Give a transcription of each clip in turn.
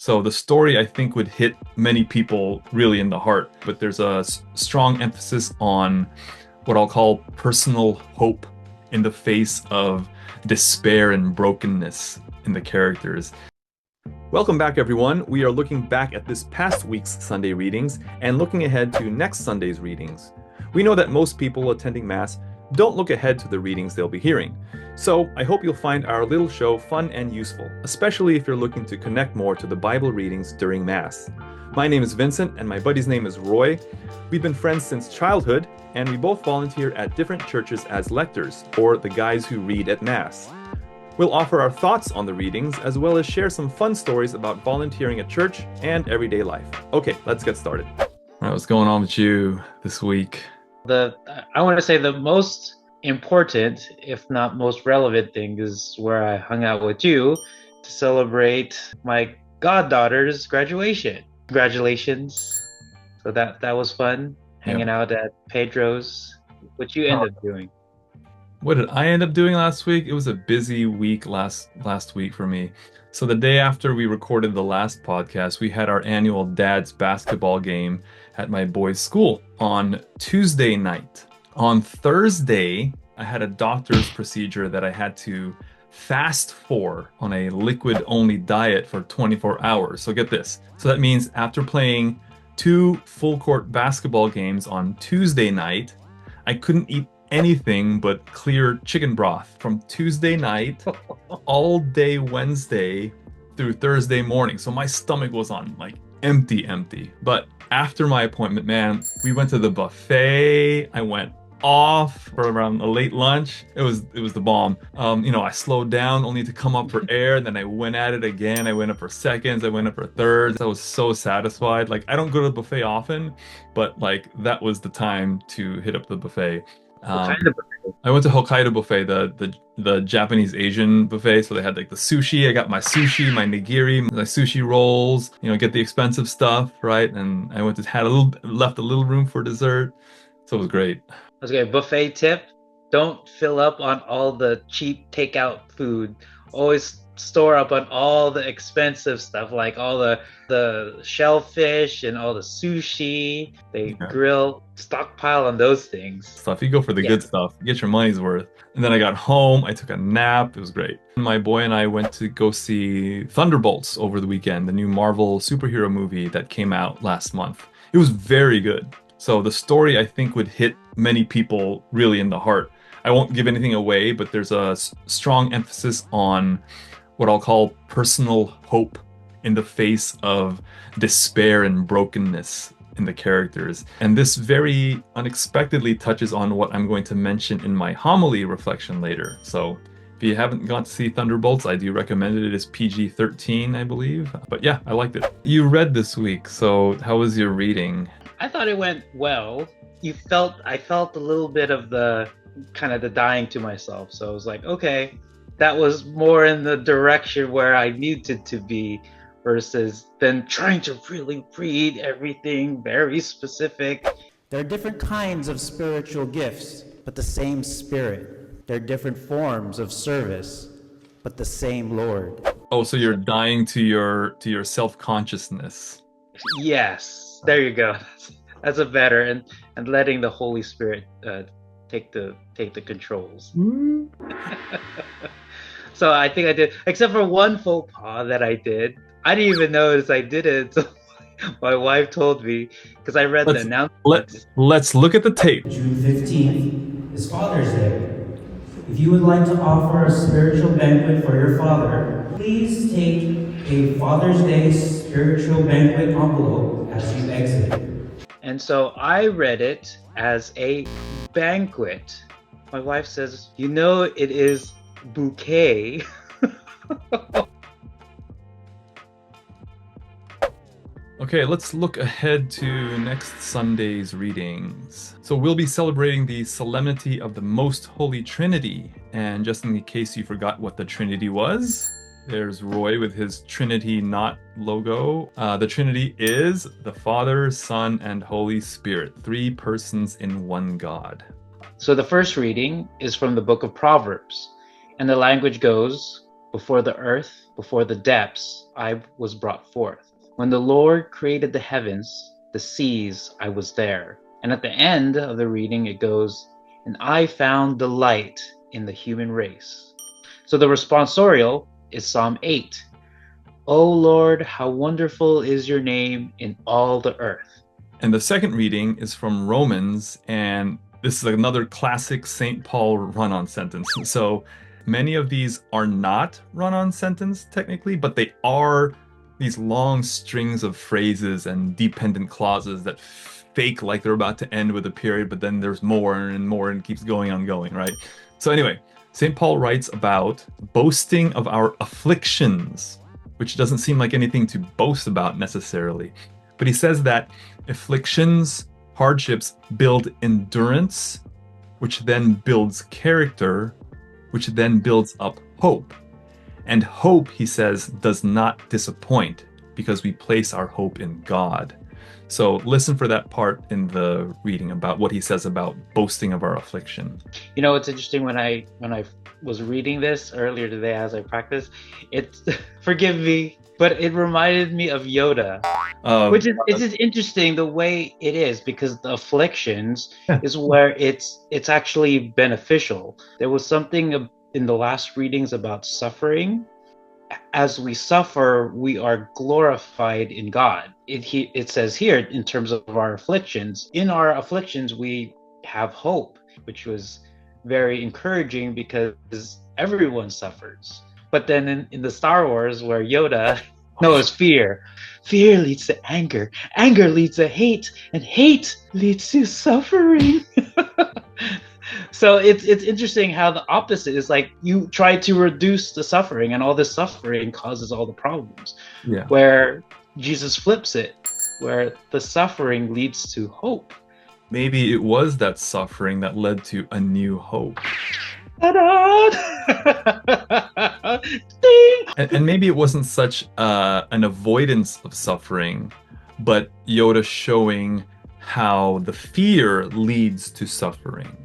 So the story, I think, would hit many people really in the heart, but there's a strong emphasis on what I'll call personal hope in the face of despair and brokenness in the characters. Welcome back, everyone. We are looking back at this past week's Sunday readings and looking ahead to next Sunday's readings. We know that most people attending Mass don't look ahead to the readings they'll be hearing. So I hope you'll find our little show fun and useful, especially if you're looking to connect more to the Bible readings during Mass. My name is Vincent and my buddy's name is Roy. We've been friends since childhood, and we both volunteer at different churches as lectors, or the guys who read at Mass. We'll offer our thoughts on the readings, as well as share some fun stories about volunteering at church and everyday life. Okay, let's get started. All right, what's going on with you this week? I want to say the most important, if not most relevant thing is where I hung out with you to celebrate my goddaughter's graduation. Congratulations. So that was fun, hanging out at Pedro's. What you end up doing? What did I end up doing last week? It was a busy week last week for me. So the day after we recorded the last podcast, we had our annual dad's basketball game at my boys' school on Tuesday night. On Thursday, I had a doctor's procedure that I had to fast for on a liquid-only diet for 24 hours. So get this. So that means after playing 2 full-court basketball games on Tuesday night, I couldn't eat anything but clear chicken broth from Tuesday night all day Wednesday through Thursday morning. So my stomach was on like empty. But after my appointment, man, we went to the buffet. I went off for around a late lunch. It was the bomb. I slowed down only to come up for air, and then I went at it again. I went up for seconds, I went up for thirds. I was so satisfied. Like, I don't go to the buffet often, but like that was the time to hit up the buffet. I went to Hokkaido buffet, the Japanese Asian buffet. So they had like the sushi. I got my sushi, my nigiri, my sushi rolls. Get the expensive stuff, right? And I left a little room for dessert. So it was great. Okay, buffet tip: don't fill up on all the cheap takeout food. Always store up on all the expensive stuff, like all the shellfish and all the sushi. They grill, stockpile on those things. Stuff. You go for the good stuff. You get your money's worth. And then I got home. I took a nap. It was great. My boy and I went to go see Thunderbolts over the weekend, the new Marvel superhero movie that came out last month. It was very good. So the story, I think, would hit many people really in the heart. I won't give anything away, but there's a strong emphasis on what I'll call personal hope in the face of despair and brokenness in the characters. And this very unexpectedly touches on what I'm going to mention in my homily reflection later. So if you haven't gone to see Thunderbolts, I do recommend it. It is PG-13, I believe. But yeah, I liked it. You read this week, so how was your reading? I thought it went well. I felt a little bit of the kind of the dying to myself. So I was like, okay, that was more in the direction where I needed to be, versus then trying to really read everything very specific. There are different kinds of spiritual gifts, but the same Spirit. There are different forms of service, but the same Lord. Oh, so you're dying to your self-consciousness. Yes, there you go. That's a better, and letting the Holy Spirit take the controls. So I think I did, except for one faux pas that I did. I didn't even notice I did it until my wife told me, because I read the announcement. Let's look at the tape. June 15th is Father's Day. If you would like to offer a spiritual banquet for your father, please take a Father's Day spiritual banquet envelope as you exit. And so I read it as a banquet. My wife says, it is bouquet. Okay, let's look ahead to next Sunday's readings. So we'll be celebrating the Solemnity of the Most Holy Trinity. And just in case you forgot what the Trinity was, there's Roy with his Trinity Not logo. The Trinity is the Father, Son, and Holy Spirit, 3 persons in one God. So the first reading is from the book of Proverbs. And the language goes, Before the earth, before the depths, I was brought forth. When the Lord created the heavens, the seas, I was there. And at the end of the reading, it goes, and I found delight in the human race. So the responsorial is Psalm 8. O Lord, how wonderful is your name in all the earth. And the second reading is from Romans, and this is another classic St. Paul run-on sentence. So many of these are not run-on sentence technically, but they are these long strings of phrases and dependent clauses that fake like they're about to end with a period, but then there's more and more and keeps going on going, right? So anyway, St. Paul writes about boasting of our afflictions, which doesn't seem like anything to boast about necessarily. But he says that afflictions, hardships build endurance, which then builds character, which then builds up hope. And hope, he says, does not disappoint because we place our hope in God. So listen for that part in the reading about what he says about boasting of our affliction. You know, it's interesting when I was reading this earlier today as I practiced, it's forgive me, but it reminded me of Yoda. Which is it's just interesting the way it is, because the afflictions is where it's actually beneficial. There was something in the last readings about suffering. As we suffer, we are glorified in God. It says here in terms of our afflictions. In our afflictions, we have hope, which was very encouraging because everyone suffers. But then in the Star Wars, where Yoda knows fear. Fear leads to anger. Anger leads to hate. And hate leads to suffering. So it's interesting how the opposite is, like you try to reduce the suffering and all this suffering causes all the problems. Yeah. Where Jesus flips it, where the suffering leads to hope. Maybe it was that suffering that led to a new hope. And maybe it wasn't such an avoidance of suffering, but Yoda showing how the fear leads to suffering,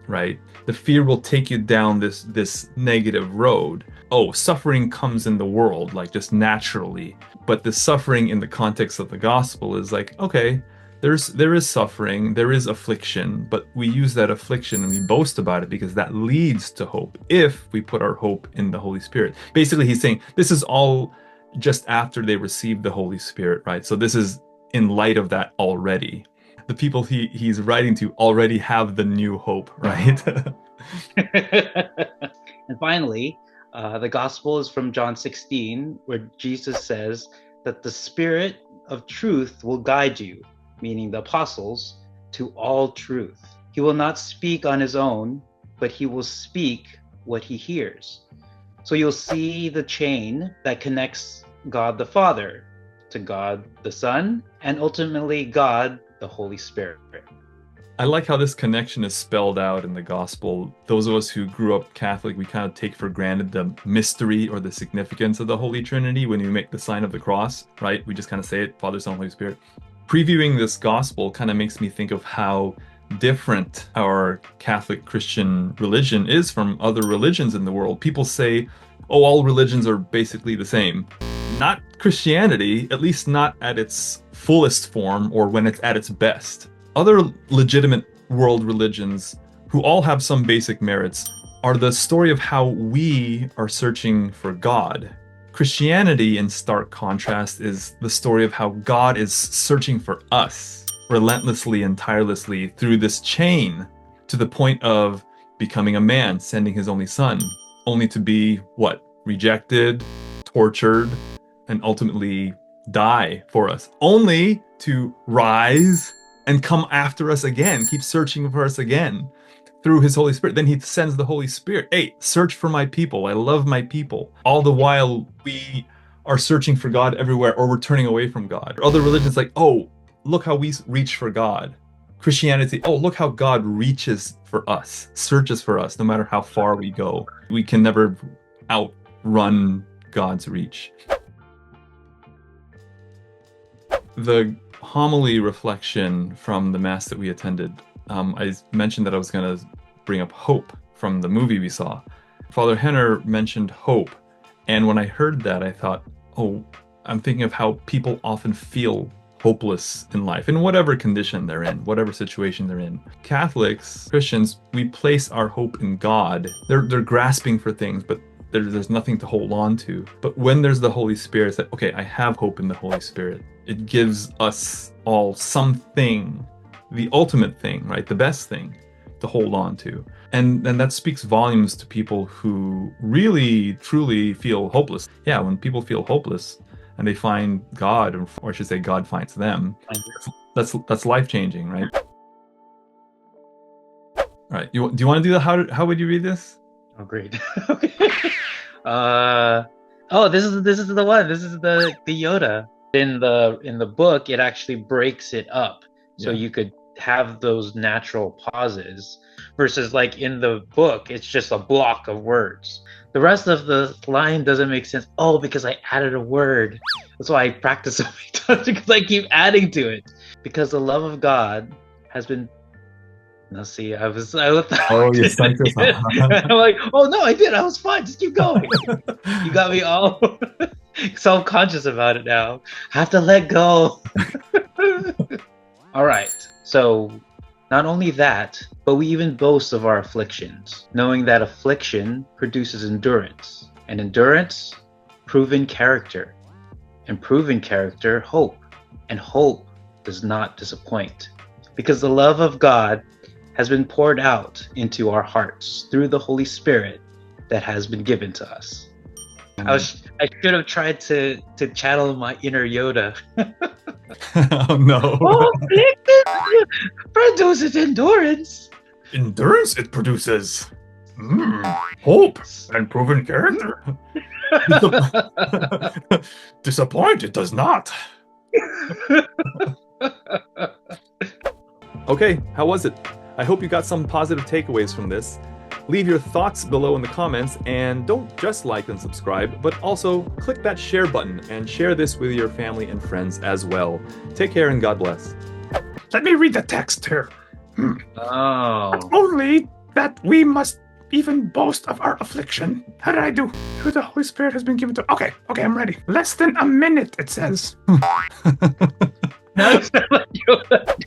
right? The fear will take you down this negative road. Oh, suffering comes in the world, like just naturally. But the suffering in the context of the gospel is like, okay, there is suffering, there is affliction, but we use that affliction and we boast about it because that leads to hope if we put our hope in the Holy Spirit. Basically, he's saying this is all just after they received the Holy Spirit, right? So this is in light of that already. The people he's writing to already have the new hope, right? And finally, the gospel is from John 16, where Jesus says that the Spirit of truth will guide you, meaning the apostles, to all truth. He will not speak on his own, but he will speak what he hears. So you'll see the chain that connects God the Father to God the Son, and ultimately God the Holy Spirit. I like how this connection is spelled out in the gospel. Those of us who grew up Catholic, we kind of take for granted the mystery or the significance of the Holy Trinity when you make the sign of the cross, right? We just kind of say it, Father, Son, Holy Spirit. Previewing this gospel kind of makes me think of how different our Catholic Christian religion is from other religions in the world. People say, oh, all religions are basically the same. Not Christianity, at least not at its fullest form or when it's at its best. Other legitimate world religions, who all have some basic merits, are the story of how we are searching for God. Christianity, in stark contrast, is the story of how God is searching for us relentlessly and tirelessly through this chain to the point of becoming a man, sending his only son, only to be, what? Rejected, tortured, and ultimately die for us, only to rise and come after us again, keep searching for us again through his Holy Spirit. Then he sends the Holy Spirit. Hey, search for my people. I love my people. All the while we are searching for God everywhere, or we're turning away from God. Other religions like, oh, look how we reach for God. Christianity, oh, look how God reaches for us, searches for us, no matter how far we go. We can never outrun God's reach. The homily reflection from the Mass that we attended, I mentioned that I was going to bring up hope from the movie we saw. Father Henner mentioned hope And when I heard that, I thought, oh, I'm thinking of how people often feel hopeless in life, in whatever condition they're in, whatever situation they're in. Catholics, Christians, we place our hope in God. They're grasping for things, but there's nothing to hold on to. But when there's the Holy Spirit, it's like, okay, I have hope in the Holy Spirit. It gives us all something, the ultimate thing, right? The best thing to hold on to. And that speaks volumes to people who really, truly feel hopeless. Yeah, when people feel hopeless and they find God, or I should say God finds them, that's life-changing, right? All right, do you want to do the how would you read this? Oh, great. Okay. This is the one. This is the Yoda. In the book, it actually breaks it up, so Yeah. you could have those natural pauses, versus like in the book, it's just a block of words. The rest of the line doesn't make sense. Oh, because I added a word. That's why I practice so many times, because I keep adding to it. Because the love of God has been. Now, see, I thought. Oh, you psyched us I'm like, oh no, I did. I was fine. Just keep going. You got me all self-conscious about it now. I have to let go. All right. So, not only that, but we even boast of our afflictions, knowing that affliction produces endurance, and endurance, proven character, and proven character, hope, and hope does not disappoint, because the love of God has been poured out into our hearts through the Holy Spirit that has been given to us. I should have tried to channel my inner Yoda. Oh no. Oh, affliction produces endurance. Endurance it produces. Hope and proven character. Disappoint it does not. Okay, how was it? I hope you got some positive takeaways from this. Leave your thoughts below in the comments, and don't just like and subscribe, but also click that share button and share this with your family and friends as well. Take care and God bless. Let me read the text here. Oh. Only that we must even boast of our affliction. How did I do? Who the Holy Spirit has been given to. Okay, I'm ready. Less than a minute, it says. Now it's not like Yoda.